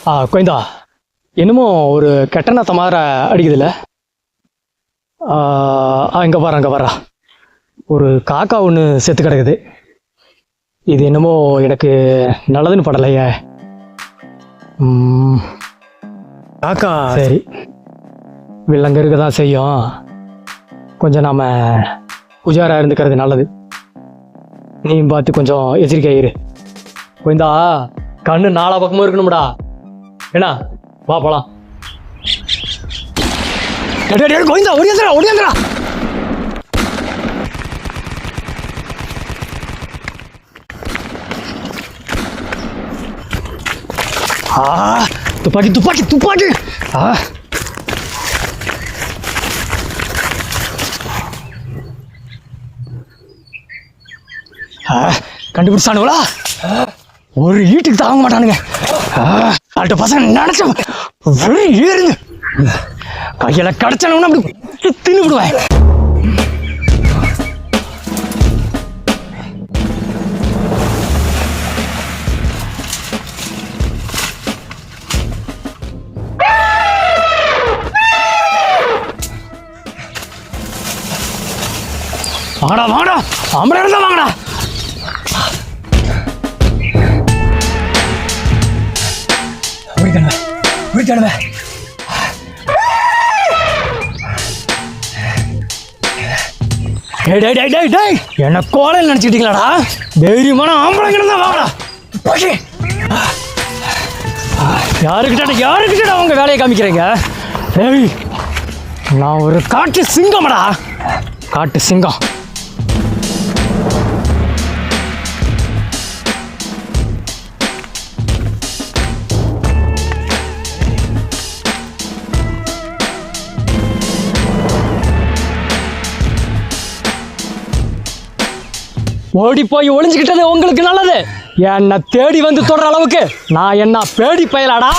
கோயந்தா என்னமோ ஒரு கெட்டநாத்த மாதிரி அடிக்குதுல்ல. இங்கே வரா ஒரு காக்கா ஒன்று செத்து கிடக்குது. இது என்னமோ எனக்கு நல்லதுன்னு படலையே. காக்கா சரி வில்லங்க இருக்க தான் செய்யும். கொஞ்சம் நாம் உஜாராக இருந்துக்கிறது நல்லது. நீயும் பார்த்து கொஞ்சம் எச்சரிக்கையாயிரு. கோயந்தா கண்ணு நாலா பக்கமும் இருக்கணும்டா. ஏன்னா வா போலாம். கோயந்தா ஒடியாந்துடா. துப்பாக்கி. கண்டுபிடிச்சானுங்களா? ஒரு ஈட்டுக்கு தாங்க மாட்டானுங்க. அடுத்த பசங்க நினைச்ச ஏறுங்க. கையில கிடைச்சானு அப்படி தின்னு விடுவேன். வாங்கடா ஆம்பளை இருந்தா வாங்கடா. விழித்தாடுவேன். என்ன கோலையில் நினைச்சிட்டீங்களாடா? தைரியமான ஆம்பளைங்க இருந்தா வாங்கடா. யாருக்கிட்ட அவங்க வேலையை காமிக்கிறீங்க? நான் ஒரு காட்டு சிங்கம்டா. காட்டு சிங்கம். ஓடி போய் ஒளிஞ்சுக்கிட்டது உங்களுக்கு நல்லது. என்ன தேடி வந்து தொடர அளவுக்கு நான் என்ன பேடி பயலாடா.